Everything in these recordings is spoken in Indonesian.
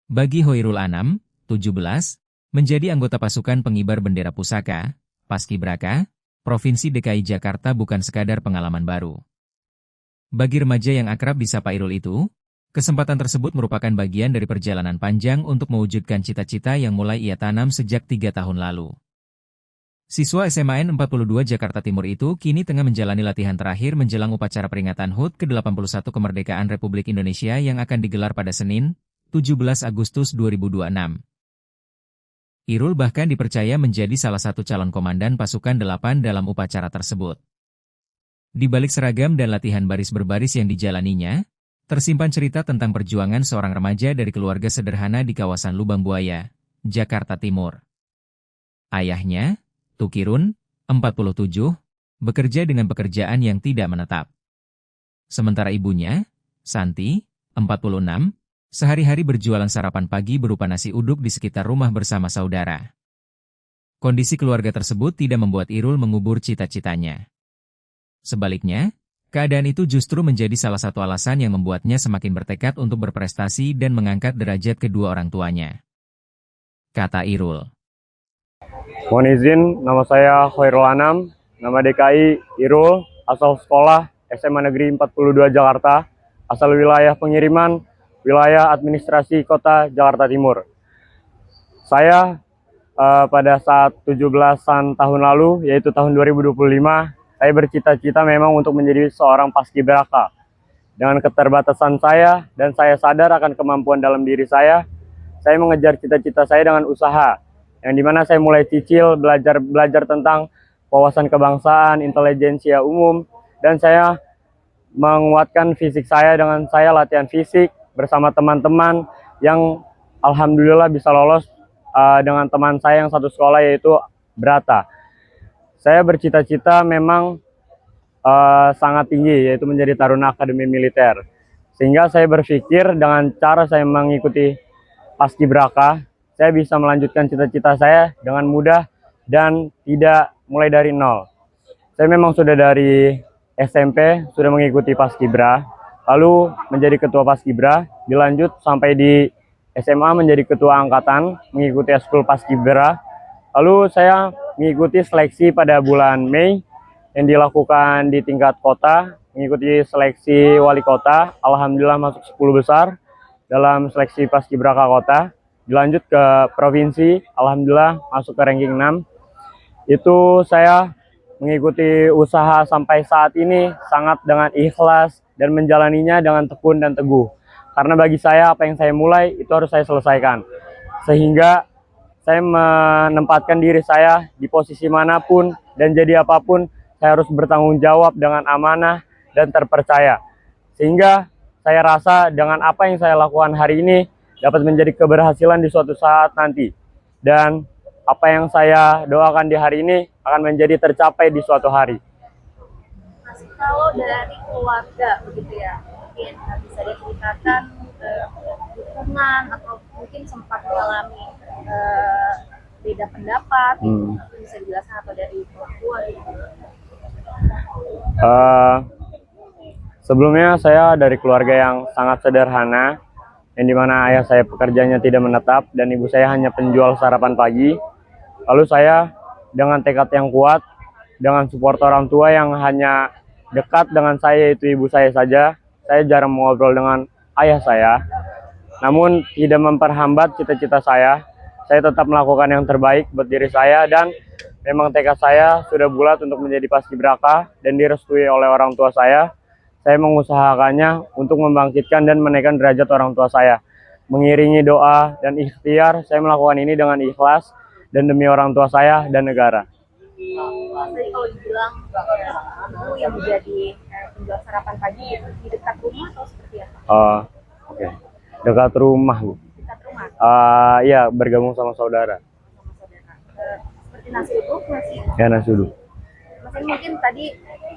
Bagi Hoirul Anam, 17, menjadi anggota pasukan pengibar bendera pusaka, Paskibraka, Provinsi DKI Jakarta bukan sekadar pengalaman baru. Bagi remaja yang akrab disapa Irul itu, kesempatan tersebut merupakan bagian dari perjalanan panjang untuk mewujudkan cita-cita yang mulai ia tanam sejak 3 tahun lalu. Siswa SMAN 42 Jakarta Timur itu kini tengah menjalani latihan terakhir menjelang upacara peringatan HUT ke-81 kemerdekaan Republik Indonesia yang akan digelar pada Senin, 17 Agustus 2026. Irul bahkan dipercaya menjadi salah satu calon komandan pasukan 8 dalam upacara tersebut. Di balik seragam dan latihan baris berbaris yang dijalaninya, tersimpan cerita tentang perjuangan seorang remaja dari keluarga sederhana di kawasan Lubang Buaya, Jakarta Timur. Ayahnya, Tukirun, 47, bekerja dengan pekerjaan yang tidak menetap. Sementara ibunya, Santi, 46, sehari-hari berjualan sarapan pagi berupa nasi uduk di sekitar rumah bersama saudara. Kondisi keluarga tersebut tidak membuat Irul mengubur cita-citanya. Sebaliknya, keadaan itu justru menjadi salah satu alasan yang membuatnya semakin bertekad untuk berprestasi dan mengangkat derajat kedua orang tuanya. Kata Irul. Mohon izin, nama saya Hoirul Anam, nama DKI Irul, asal sekolah SMA Negeri 42 Jakarta, asal wilayah pengiriman, wilayah administrasi Kota Jakarta Timur. Saya pada saat 17-an tahun lalu, yaitu tahun 2025, saya bercita-cita memang untuk menjadi seorang paskibraka. Dengan keterbatasan saya dan saya sadar akan kemampuan dalam diri saya mengejar cita-cita saya dengan usaha. Yang dimana saya mulai cicil belajar tentang wawasan kebangsaan, intelijensia umum, dan saya menguatkan fisik saya dengan saya latihan fisik bersama teman-teman yang alhamdulillah bisa lolos dengan teman saya yang satu sekolah yaitu Brata. Saya bercita-cita memang sangat tinggi yaitu menjadi taruna akademi militer. Sehingga saya berpikir dengan cara saya mengikuti Paskibraka, saya bisa melanjutkan cita-cita saya dengan mudah dan tidak mulai dari nol. Saya memang sudah dari SMP, sudah mengikuti Paskibra, lalu menjadi ketua Paskibra, dilanjut sampai di SMA menjadi ketua angkatan, mengikuti eskul Paskibra. Lalu saya mengikuti seleksi pada bulan Mei yang dilakukan di tingkat kota, mengikuti seleksi wali kota, alhamdulillah masuk 10 besar dalam seleksi Paskibraka kota. Dilanjut ke provinsi, alhamdulillah masuk ke ranking 6. Itu saya mengikuti usaha sampai saat ini sangat dengan ikhlas dan menjalaninya dengan tekun dan teguh. Karena bagi saya apa yang saya mulai itu harus saya selesaikan. Sehingga saya menempatkan diri saya di posisi manapun dan jadi apapun, saya harus bertanggung jawab dengan amanah dan terpercaya. Sehingga saya rasa dengan apa yang saya lakukan hari ini dapat menjadi keberhasilan di suatu saat nanti. Dan apa yang saya doakan di hari ini akan menjadi tercapai di suatu hari. Kalau dari keluarga begitu ya, mungkin bisa diceritakan dukungan atau mungkin sempat mengalami beda pendapat, bisa dijelaskan atau dari orang tua gitu. Sebelumnya saya dari keluarga yang sangat sederhana, yang dimana ayah saya pekerjaannya tidak menetap dan ibu saya hanya penjual sarapan pagi. Lalu saya dengan tekad yang kuat, dengan support orang tua yang hanya dekat dengan saya yaitu ibu saya saja, saya jarang mengobrol dengan ayah saya. Namun tidak memperhambat cita-cita saya tetap melakukan yang terbaik buat diri saya dan memang tekad saya sudah bulat untuk menjadi paskibraka dan direstui oleh orang tua saya. Saya mengusahakannya untuk membangkitkan dan menaikkan derajat orang tua saya. Mengiringi doa dan ikhtiar, saya melakukan ini dengan ikhlas dan demi orang tua saya dan negara. Tadi kalau dibilang itu yang menjadi penjual sarapan pagi itu di dekat rumah atau seperti apa? Oke. Dekat rumah, Bu. Dekat rumah? Iya, bergabung sama saudara. Sama saudara. Seperti nasi uduk masih? Ya, nasi uduk. Maksudnya mungkin tadi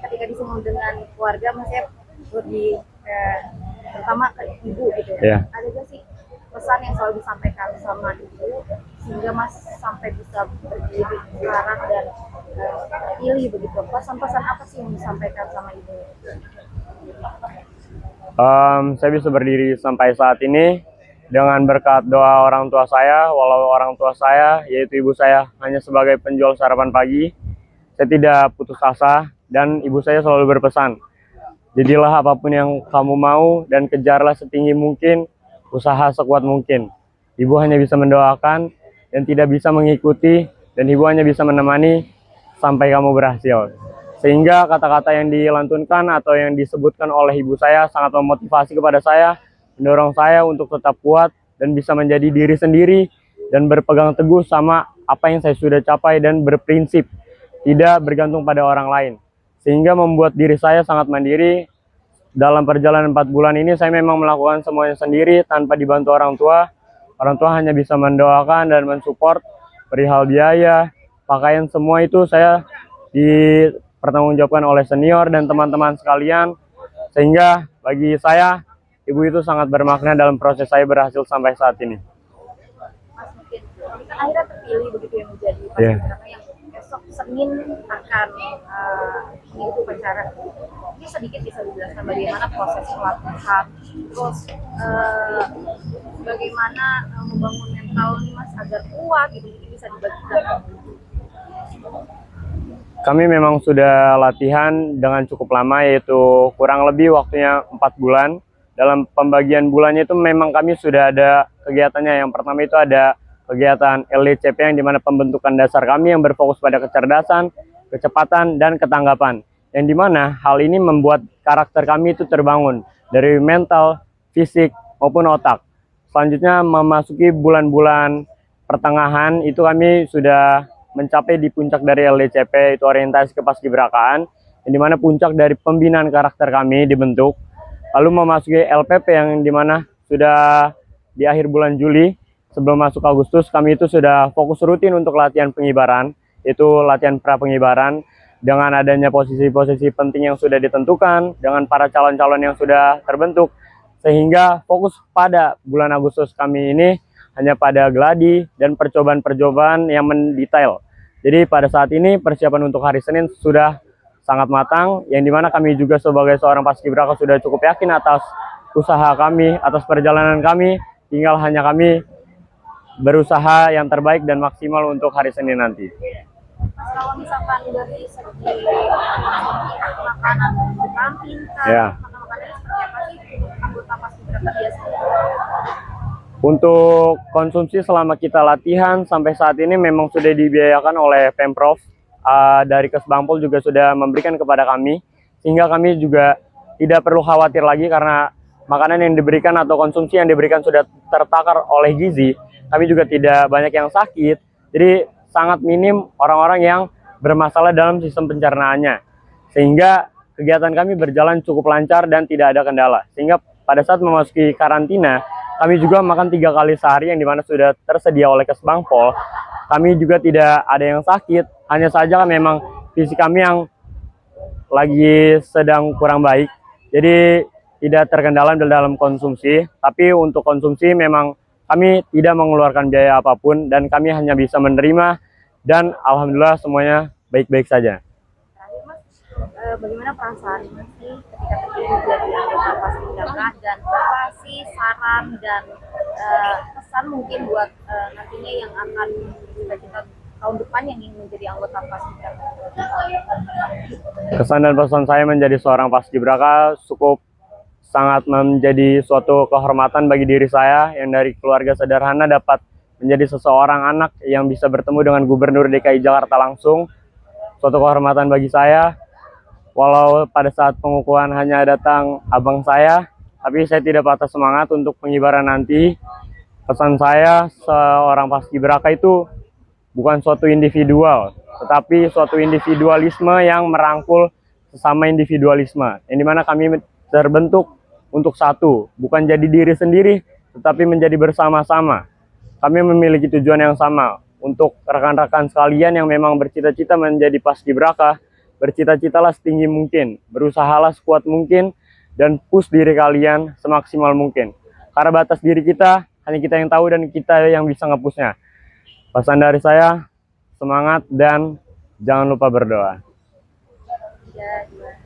ketika disinggung dengan keluarga, maksudnya lebih terutama ke ibu gitu ya. Yeah. Ada gak sih pesan yang selalu disampaikan sama ibu sehingga Mas sampai bisa berdiri sekarang dan terpilih begitu? Pesan-pesan apa sih yang disampaikan sama ibu? Saya bisa berdiri sampai saat ini dengan berkat doa orang tua saya, walau orang tua saya, yaitu ibu saya, hanya sebagai penjual sarapan pagi, saya tidak putus asa dan ibu saya selalu berpesan, jadilah apapun yang kamu mau dan kejarlah setinggi mungkin, usaha sekuat mungkin. Ibu hanya bisa mendoakan dan tidak bisa mengikuti, dan ibu hanya bisa menemani sampai kamu berhasil. Sehingga kata-kata yang dilantunkan atau yang disebutkan oleh ibu saya sangat memotivasi kepada saya, mendorong saya untuk tetap kuat dan bisa menjadi diri sendiri dan berpegang teguh sama apa yang saya sudah capai dan berprinsip tidak bergantung pada orang lain, sehingga membuat diri saya sangat mandiri. Dalam perjalanan 4 bulan ini saya memang melakukan semuanya sendiri tanpa dibantu orang tua. Orang tua hanya bisa mendoakan dan mensupport perihal biaya, pakaian, semua itu saya dipertanggungjawabkan oleh senior dan teman-teman sekalian, sehingga bagi saya ibu itu sangat bermakna dalam proses saya berhasil sampai saat ini. Mas mungkin kan akhirnya terpilih begitu yang menjadi Iya. paskibraka yang besok Senin akan mengikuti upacara. Ini sedikit bisa dijelaskan bagaimana proses pelatihan, terus bagaimana membangun mental nih Mas agar kuat gitu, mungkin bisa dibagikan. Kami memang sudah latihan dengan cukup lama, yaitu kurang lebih waktunya 4 bulan. Dalam pembagian bulannya itu memang kami sudah ada kegiatannya. Yang pertama itu ada kegiatan LDCP yang dimana pembentukan dasar kami yang berfokus pada kecerdasan, kecepatan, dan ketanggapan. Yang dimana hal ini membuat karakter kami itu terbangun dari mental, fisik, maupun otak. Selanjutnya memasuki bulan-bulan pertengahan itu kami sudah mencapai di puncak dari LDCP, itu orientasi kepaskibrakaan, yang dimana puncak dari pembinaan karakter kami dibentuk. Lalu memasuki LPP yang dimana sudah di akhir bulan Juli, sebelum masuk Agustus, kami itu sudah fokus rutin untuk latihan pengibaran, itu latihan pra pengibaran, dengan adanya posisi-posisi penting yang sudah ditentukan, dengan para calon-calon yang sudah terbentuk, sehingga fokus pada bulan Agustus kami ini hanya pada gladi dan percobaan-percobaan yang mendetail. Jadi pada saat ini persiapan untuk hari Senin sudah sangat matang, yang dimana kami juga sebagai seorang paskibraka sudah cukup yakin atas usaha kami, atas perjalanan kami, tinggal hanya kami berusaha yang terbaik dan maksimal untuk hari Senin nanti. Mas kalau misalkan dari segi makanan kantin kan, Ya. makanannya seperti apa sih anggota paskibraka biasanya? Untuk konsumsi selama kita latihan sampai saat ini memang sudah dibiayakan oleh Pemprov. Dari Kesbangpol juga sudah memberikan kepada kami, sehingga kami juga tidak perlu khawatir lagi karena makanan yang diberikan atau konsumsi yang diberikan sudah tertakar oleh gizi. Kami juga tidak banyak yang sakit, jadi sangat minim orang-orang yang bermasalah dalam sistem pencernaannya, sehingga kegiatan kami berjalan cukup lancar dan tidak ada kendala. Sehingga pada saat memasuki karantina, kami juga makan 3 kali sehari yang dimana sudah tersedia oleh Kesbangpol. Kami juga tidak ada yang sakit, hanya saja memang fisik kami yang lagi sedang kurang baik, jadi tidak terkendala dalam konsumsi. Tapi untuk konsumsi memang kami tidak mengeluarkan biaya apapun dan kami hanya bisa menerima, dan alhamdulillah semuanya baik-baik saja. Terakhir Mas, bagaimana perasaan Mas sih ketika terpilih jadi anggota paskibraka, dan apa sih saran dan pesan mungkin buat nantinya yang akan kita tahun depan yang ingin menjadi anggota paskibraka? Kesan dan pesan saya menjadi seorang paskibraka cukup sangat menjadi suatu kehormatan bagi diri saya yang dari keluarga sederhana dapat menjadi seseorang anak yang bisa bertemu dengan Gubernur DKI Jakarta langsung. Suatu kehormatan bagi saya, walau pada saat pengukuhan hanya datang abang saya, tapi saya tidak patah semangat untuk pengibaran nanti. Pesan saya, seorang paskibraka itu bukan suatu individual, tetapi suatu individualisme yang merangkul sesama individualisme, yang dimana kami terbentuk untuk satu, bukan jadi diri sendiri, tetapi menjadi bersama-sama. Kami memiliki tujuan yang sama. Untuk rekan-rekan sekalian yang memang bercita-cita menjadi paskibraka, bercita-citalah setinggi mungkin, berusahalah sekuat mungkin, dan push diri kalian semaksimal mungkin. Karena batas diri kita, hanya kita yang tahu dan kita yang bisa nge-pushnya. Pesan dari saya, semangat dan jangan lupa berdoa. Ya, gimana?